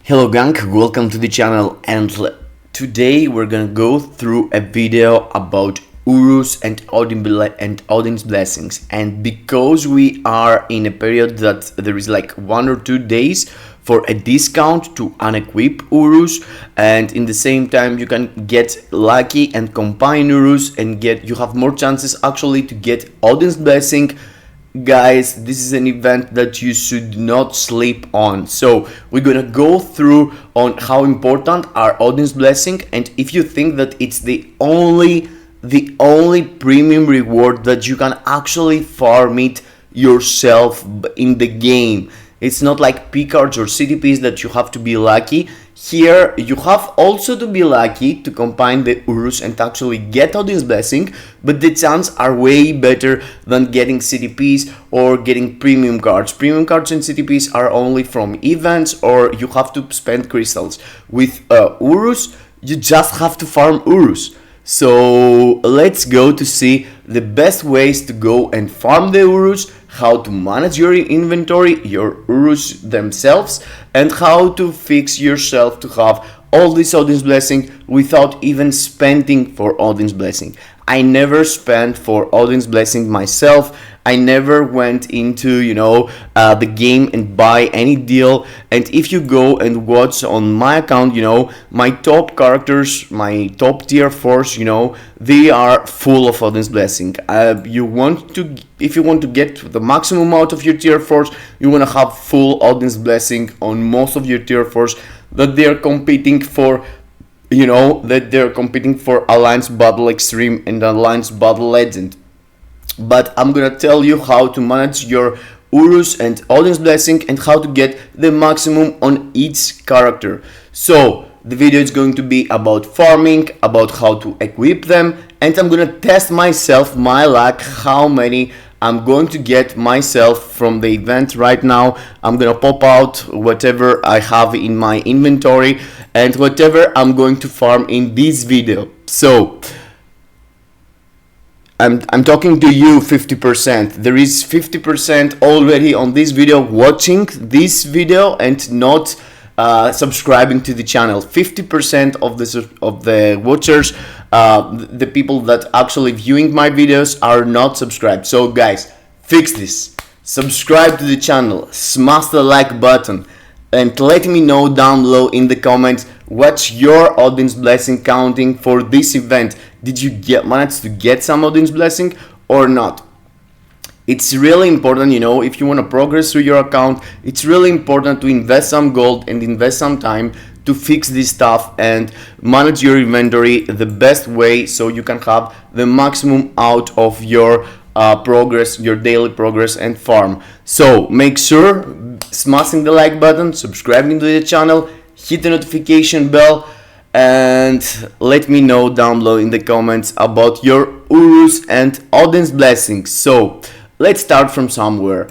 Hello gang, welcome to the channel, and today we're gonna go through a video about Urus and Odin's blessings. And because we are in a period that there is like 1 or 2 days for a discount to unequip Urus, and in the same time you can get lucky and combine Urus and you have more chances actually to get Odin's blessing. Guys, this is an event that you should not sleep on. So we're gonna go through on how important are Odin's blessing, and if you think that it's the only premium reward that you can actually farm it yourself in the game. It's not like P cards or CTPs that you have to be lucky. Here you have also to be lucky to combine the Urus and actually get Odin's blessing, but the chances are way better than getting CTPs or getting premium cards. Premium cards and CTPs are only from events, or you have to spend crystals. With Urus, you just have to farm Urus. So let's go to see the best ways to go and farm the Urus, how to manage your inventory, your Urus themselves, and how to fix yourself to have all this Odin's blessing without even spending for Odin's blessing. I never spent for Odin's blessing myself. I never went into the game and buy any deal. And if you go and watch on my account, my top characters, my top tier 4s, they are full of Odin's blessing. If you want to get the maximum out of your tier 4s, you want to have full Odin's blessing on most of your tier 4s that they are competing for. That they're competing for Alliance Battle Extreme and Alliance Battle Legend. But I'm gonna tell you how to manage your Urus and Odin's blessing and how to get the maximum on each character. So the video is going to be about farming, about how to equip them, and I'm gonna test myself, my luck, how many I'm going to get myself from the event right now. I'm gonna pop out whatever I have in my inventory and whatever I'm going to farm in this video. So I'm talking to you 50%. There is 50% already on this video watching this video and not subscribing to the channel. 50% of the watchers, the people that actually viewing my videos, are not subscribed. So guys, fix this. Subscribe to the channel, smash the like button, and let me know down below in the comments what's your Odin's blessing counting for this event. Did you manage to get some Odin's blessing or not? It's really important, if you want to progress through your account, it's really important to invest some gold and invest some time to fix this stuff and manage your inventory the best way so you can have the maximum out of your progress, your daily progress and farm. So make sure smashing the like button, subscribing to the channel, hit the notification bell, and let me know down below in the comments about your Urus and Odin's blessings. So let's start from somewhere.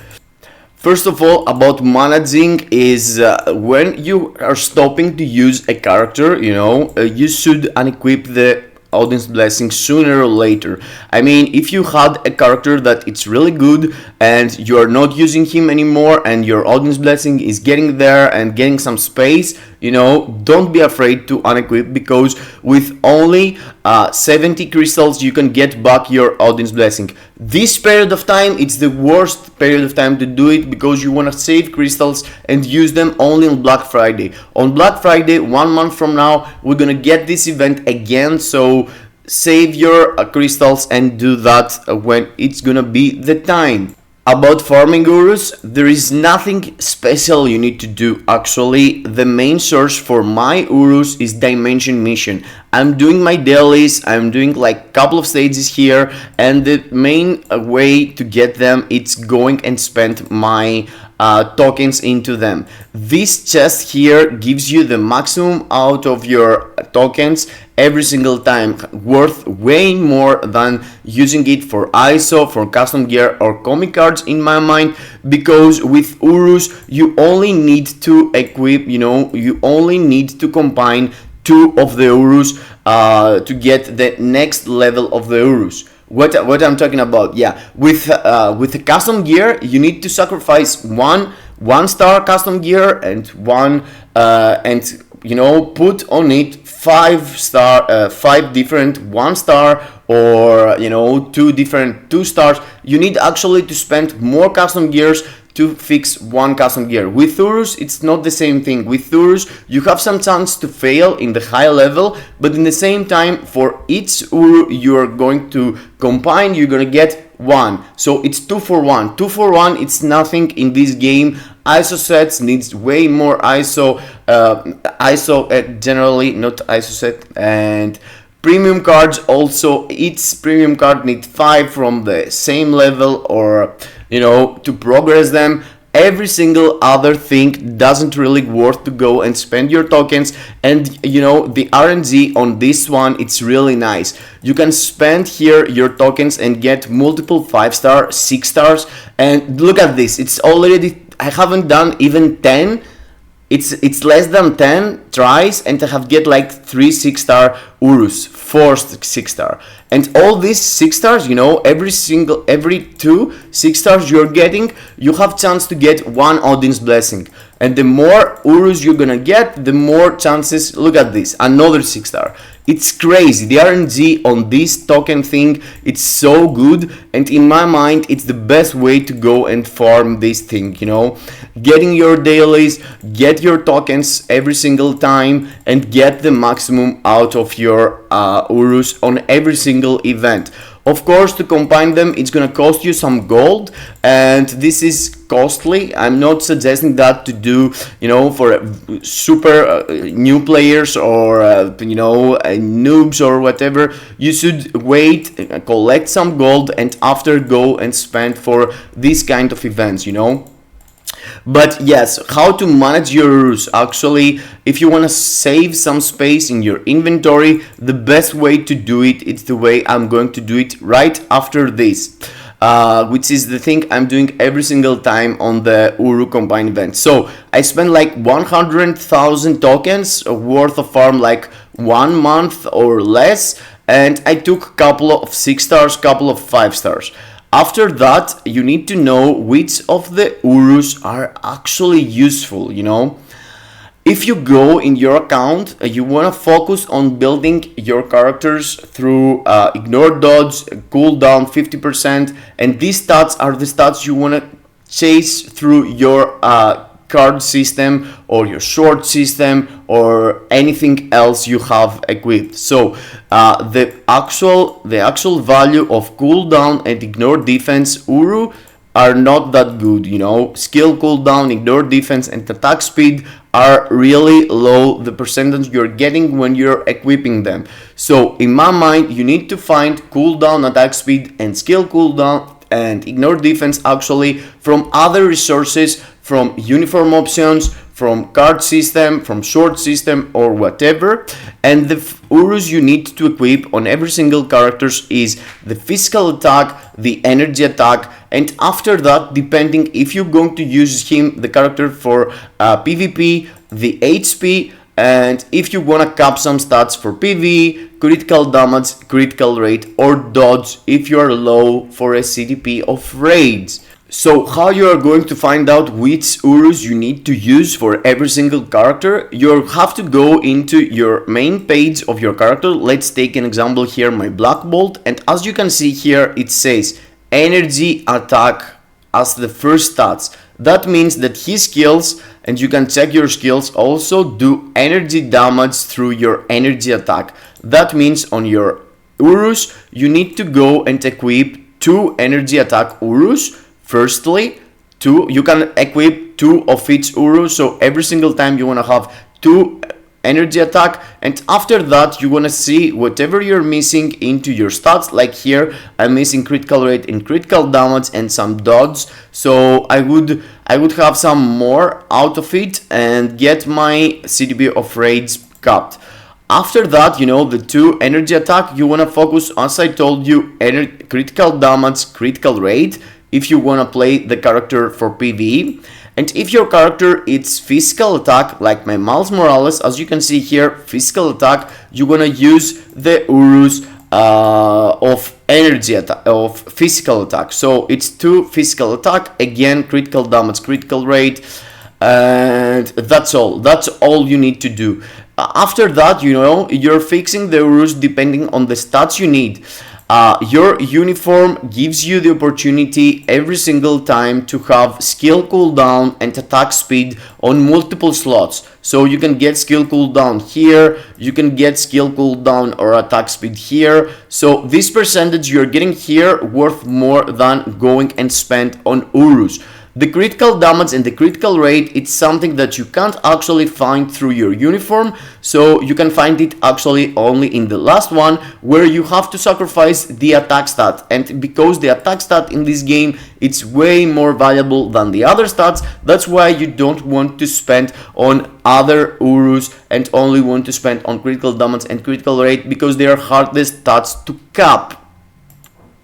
First of all, about managing is when you are stopping to use a character, you should unequip the Odin's blessing sooner or later. I mean, if you had a character that it's really good and you are not using him anymore and your Odin's blessing is getting there and getting some space, don't be afraid to unequip, because with only 70 crystals you can get back your Odin's blessing. This period of time, it's the worst period of time to do it, because you want to save crystals and use them only on Black Friday. On Black Friday, 1 month from now, we're gonna get this event again, so save your crystals and do that when it's gonna be the time. About farming Urus, there is nothing special you need to do. Actually, the main source for my Urus is Dimension Mission. I'm doing my dailies, I'm doing like couple of stages here, and the main way to get them, it's going and spend my tokens into them. This chest here gives you the maximum out of your tokens every single time, worth way more than using it for ISO, for custom gear or comic cards in my mind, because with Urus you only need to equip, you only need to combine 2 of the Urus to get the next level of the Urus. What I'm talking about, yeah, with the custom gear you need to sacrifice one 1 star custom gear and one and you know, put on it 5 different 1 star, or you know, 2 different 2 stars. You need actually to spend more custom gears to fix one custom gear. With Urus, it's not the same thing. With Urus, you have some chance to fail in the high level, but in the same time, for each Uru you're going to combine, you're gonna get 1. So it's 2 for 1. 2 for 1, it's nothing in this game. ISO sets needs way more ISO, generally, not ISO set. And premium cards also, each premium card needs 5 from the same level, or you know, to progress them. Every single other thing doesn't really worth to go and spend your tokens. And you know, the RNG on this one, it's really nice. You can spend here your tokens and get multiple 5-star, 6 stars. And look at this, it's already, I haven't done even 10. It's less than 10 tries, and I have get like 3 6-star Urus, 4 6-star, and all these 6 stars, you know, every 2 6 stars you're getting, you have chance to get 1 Odin's blessing. And the more Urus you're gonna get, the more chances. Look at this, another 6-star. It's crazy. The RNG on this token thing, it's so good, and in my mind, it's the best way to go and farm this thing, you know. Getting your dailies, get your tokens every single time, and get the maximum out of your Urus on every single event. Of course, to combine them, it's gonna cost you some gold, and this is costly. I'm not suggesting that to do, you know, for super new players, or you know, noobs or whatever. You should wait, collect some gold, and after go and spend for this kind of events, you know. But yes, how to manage your Urus. Actually, if you want to save some space in your inventory, the best way to do it, it's the way I'm going to do it right after this, which is the thing I'm doing every single time on the URU Combine event. So I spent like 100,000 tokens worth of farm, like 1 month or less, and I took couple of 6 stars, couple of 5 stars. After that, you need to know which of the Urus are actually useful, you know. If you go in your account, you want to focus on building your characters through ignore dodge, cooldown 50%, and these stats are the stats you want to chase through your card system or your sword system or anything else you have equipped. So the actual value of cooldown and ignore defense Uru are not that good, you know. Skill cooldown, ignore defense, and attack speed are really low, the percentage you're getting when you're equipping them. So in my mind, you need to find cooldown, attack speed, and skill cooldown and ignore defense actually from other resources, from uniform options, from card system, from sword system, or whatever. And the Urus you need to equip on every single characters is the physical attack, the energy attack, and after that, depending if you're going to use him, the character, for PvP, the HP, and if you wanna cap some stats for PvE, critical damage, critical rate, or dodge if you are low for a CTP of raids. So how you are going to find out which Urus you need to use for every single character? You have to go into your main page of your character. Let's take an example here, my Black Bolt, and as you can see here, it says energy attack as the first stats. That means that his skills, and you can check your skills, also do energy damage through your energy attack. That means on your Urus, you need to go and equip 2 energy attack Urus. Firstly, you can equip 2 of each Uru, so every single time you want to have 2 energy attack, and after that you want to see whatever you're missing into your stats. Like here, I'm missing critical rate and critical damage and some dodge, so I would have some more out of it and get my CTB of raids capped. After that, you know, the 2 energy attack, you want to focus, as I told you, critical damage, critical rate, if you want to play the character for PvE. And if your character is physical attack, like my Miles Morales, as you can see here, physical attack, you want to use the Urus of energy attack, of physical attack. So it's 2 physical attack, again critical damage, critical rate, and that's all you need to do. After that, you know, you're fixing the Urus depending on the stats you need. Your uniform gives you the opportunity every single time to have skill cooldown and attack speed on multiple slots. So you can get skill cooldown here, you can get skill cooldown or attack speed here. So this percentage you're getting here worth more than going and spend on Urus. The critical damage and the critical rate, it's something that you can't actually find through your uniform, so you can find it actually only in the last one, where you have to sacrifice the attack stat. And because the attack stat in this game, it's way more valuable than the other stats, that's why you don't want to spend on other Urus and only want to spend on critical damage and critical rate, because they are hardest stats to cap.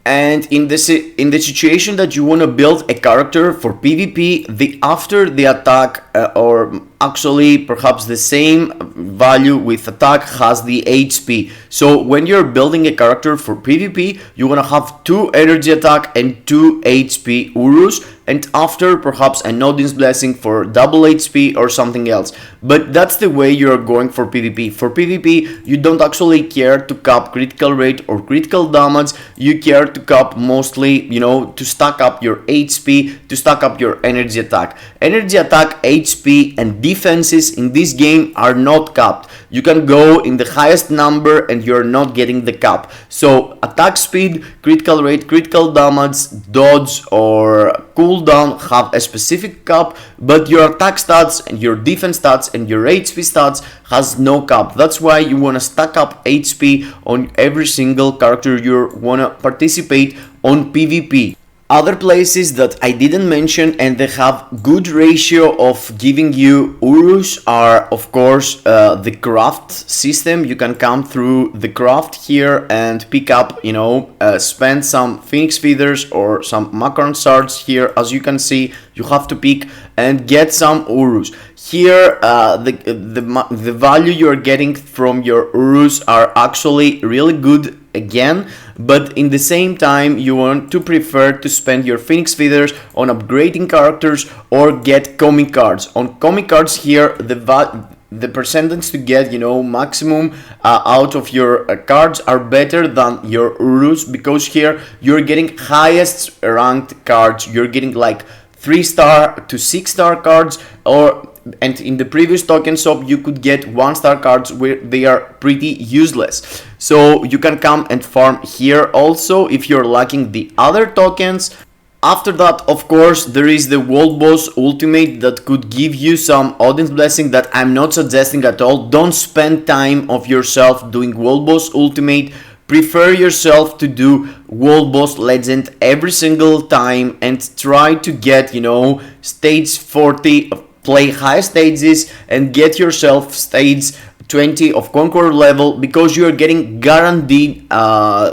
And in the situation that you want to build a character for PvP, after the attack or actually perhaps the same value with attack has the HP. So when you're building a character for PvP, you want to have 2 energy attack and 2 HP Urus, and after perhaps an ODIN's blessing for double HP or something else. But that's the way you're going for PvP. For PvP, you don't actually care to cap critical rate or critical damage. You care to cap mostly, you know, to stack up your HP, to stack up your energy attack. Energy attack, HP and defenses in this game are not capped. You can go in the highest number and you're not getting the cap. So attack speed, critical rate, critical damage, dodge or cooldown have a specific cap, but your attack stats and your defense stats and your HP stats has no cap. That's why you want to stack up HP on every single character you want to participate on PvP. Other places that I didn't mention and they have good ratio of giving you Urus are, of course, the craft system. You can come through the craft here and pick up, you know, spend some phoenix feathers or some macaron shards here. As you can see, you have to pick and get some Urus. Here, the value you're getting from your Urus are actually really good again, but in the same time you want to prefer to spend your phoenix feathers on upgrading characters or get comic cards. On comic cards here, the percentage to get, you know, maximum out of your cards are better than your Urus, because here you're getting highest ranked cards. You're getting like 3-star to 6-star cards, and in the previous token shop you could get 1-star cards where they are pretty useless. So you can come and farm here also if you're lacking the other tokens. After that, of course, there is the World Boss Ultimate that could give you some Odin's Blessing that I'm not suggesting at all. Don't spend time of yourself doing World Boss Ultimate. Prefer yourself to do World Boss Legend every single time and try to get, you know, stage 40, play high stages and get yourself stage 20 of Conqueror level, because you are getting guaranteed,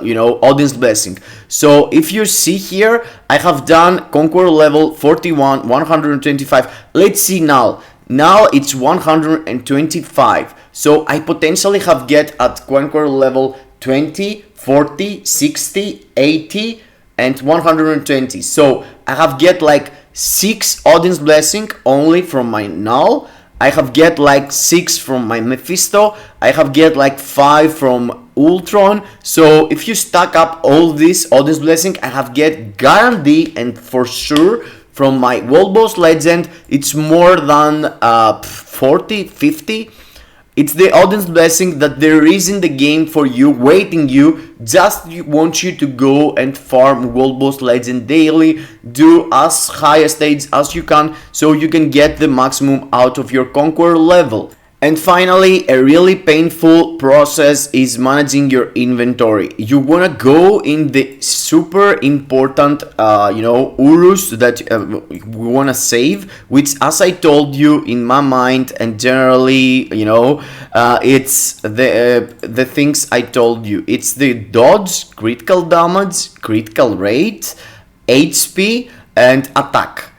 you know, Odin's Blessing. So if you see here, I have done Conqueror level 41, 125. Let's see now. Now it's 125. So I potentially have get at Conqueror level 20, 40, 60, 80 and 120. So I have get like 6 Odin's Blessing only from my null. I have get like 6 from my Mephisto. I have get like 5 from Ultron. So if you stack up all this Odin's Blessing, I have get guarantee and for sure from my World Boss Legend, it's more than 40, 50. It's the Odin's Blessing that there is in the game for you, waiting you. Just want you to go and farm World Boss Legend daily. Do as high a stage as you can, so you can get the maximum out of your Conqueror level. And finally, a really painful process is managing your inventory. You wanna go in the super important, you know, Urus that we wanna save, which, as I told you, in my mind and generally, you know, it's the things I told you. It's the dodge, critical damage, critical rate, HP, and attack.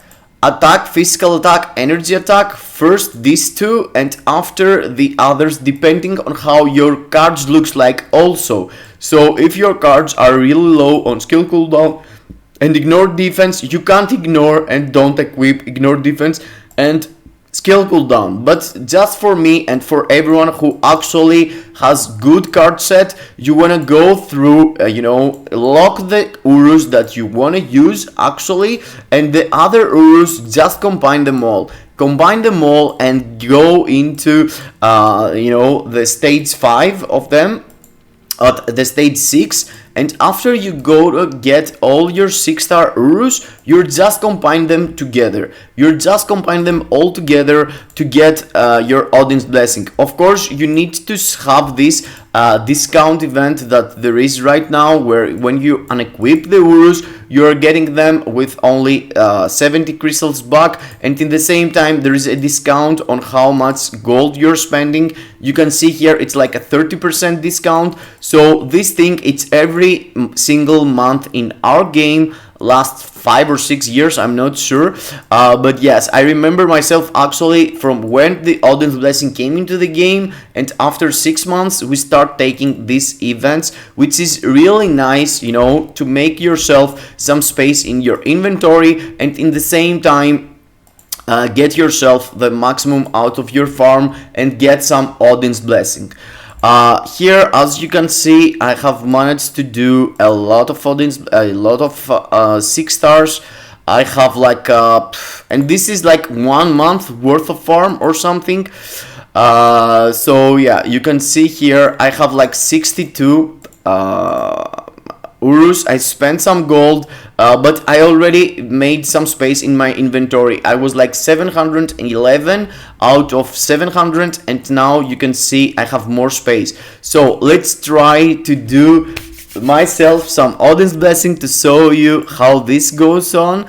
attack, physical attack, energy attack, first these two and after the others, depending on how your cards looks like also. So if your cards are really low on skill cooldown and ignore defense, you can't ignore and don't equip ignore defense and skill cooldown. But just for me and for everyone who actually has good card set, you want to go through lock the Urus that you want to use actually, and the other Urus, just combine them all and go into the stage 5 of them at the stage 6. And after you go to get all your 6-star Urus, you're just combine them together. You're just combine them all together to get your Odin's Blessing. Of course, you need to have this discount event that there is right now, where when you unequip the Urus, you're getting them with only 70 crystals back, and in the same time there is a discount on how much gold you're spending. You can see here it's like a 30% discount. So this thing, it's every single month in our game, last 5 or 6 years, I'm not sure, but yes, I remember myself actually from when the Odin's Blessing came into the game, and after 6 months we start taking these events, which is really nice, to make yourself some space in your inventory, and in the same time get yourself the maximum out of your farm and get some Odin's Blessing. Here, as you can see, I have managed to do a lot of Odin's, a lot of 6 stars. I have like and this is like 1 month worth of farm or something. So yeah, you can see here I have like 62 Urus. I spent some gold, but I already made some space in my inventory. I was like 711 out of 700, and now you can see I have more space. So let's try to do myself some Odin's Blessing to show you how this goes on.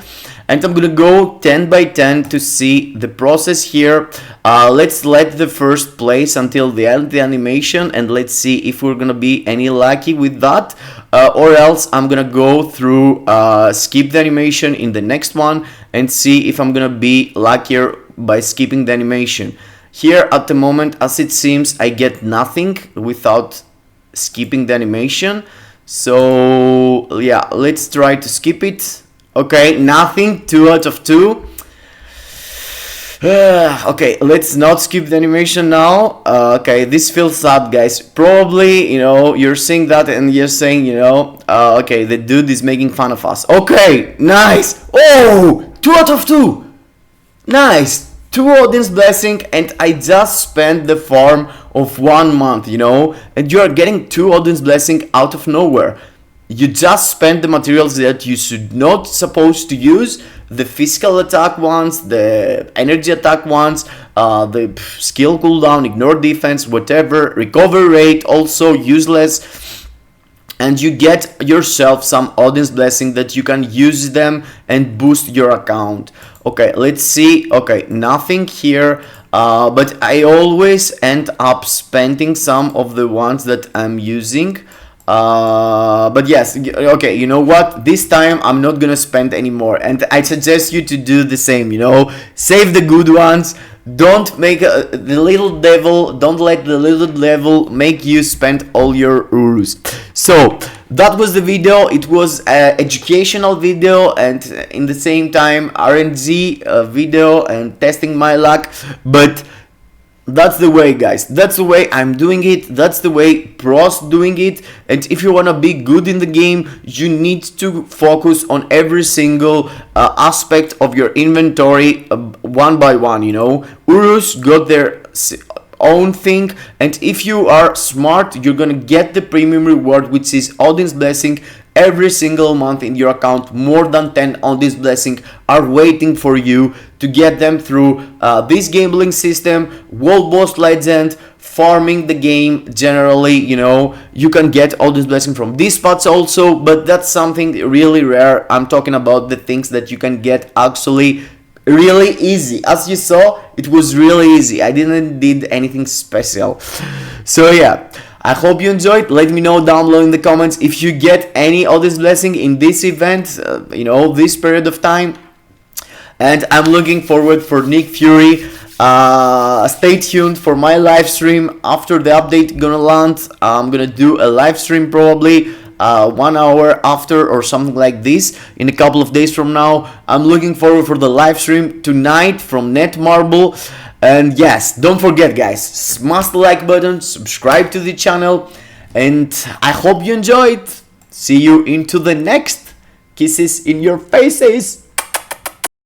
And I'm gonna go 10 by 10 to see the process here. Let's let the first place until the end of the animation, and let's see if we're gonna be any lucky with that, or else I'm gonna go through skip the animation in the next one and see if I'm gonna be luckier by skipping the animation. Here at the moment, as it seems, I get nothing without skipping the animation. So yeah, let's try to skip it. Okay, nothing, 2 out of 2. Okay, let's not skip the animation now. Okay, this feels sad, guys. Probably, you're seeing that and you're saying, okay, the dude is making fun of us. Okay, nice. Oh, 2 out of 2. Nice. 2 Odin's Blessing, and I just spent the farm of 1 month, and you are getting 2 Odin's Blessing out of nowhere. You just spend the materials that you should not supposed to use, the physical attack ones, the energy attack ones, the skill cooldown, ignore defense, whatever, recovery rate also useless, and you get yourself some Odin's Blessing that you can use them and boost your account. Okay, let's see. Okay, nothing here, but I always end up spending some of the ones that I'm using. But yes, okay, you know what, this time I'm not gonna spend anymore, and I suggest you to do the same, save the good ones. Don't make don't let the little devil make you spend all your Urus. So that was the video. It was an educational video and in the same time RNG video and testing my luck, but that's the way, guys. That's the way I'm doing it. That's the way pros doing it. And if you want to be good in the game, you need to focus on every single aspect of your inventory one by one, Urus got their own thing, and if you are smart, you're gonna get the premium reward, which is Odin's Blessing. Every single month in your account, more than 10 on this blessing are waiting for you to get them through this gambling system, World Boss Legend, farming the game generally. You can get all this blessing from these spots also, but that's something really rare. I'm talking about the things that you can get actually really easy. As you saw, it was really easy. I didn't did anything special. So yeah, I hope you enjoyed. Let me know down below in the comments if you get any of this blessing in this event, this period of time. and I'm looking forward for Nick Fury. Stay tuned for my live stream after the update gonna land. I'm gonna do a live stream probably 1 hour after or something like this in a couple of days from now. I'm looking forward for the live stream tonight from Netmarble. And yes, don't forget guys, smash the like button, subscribe to the channel, and I hope you enjoyed. See you into the next. Kisses in your faces.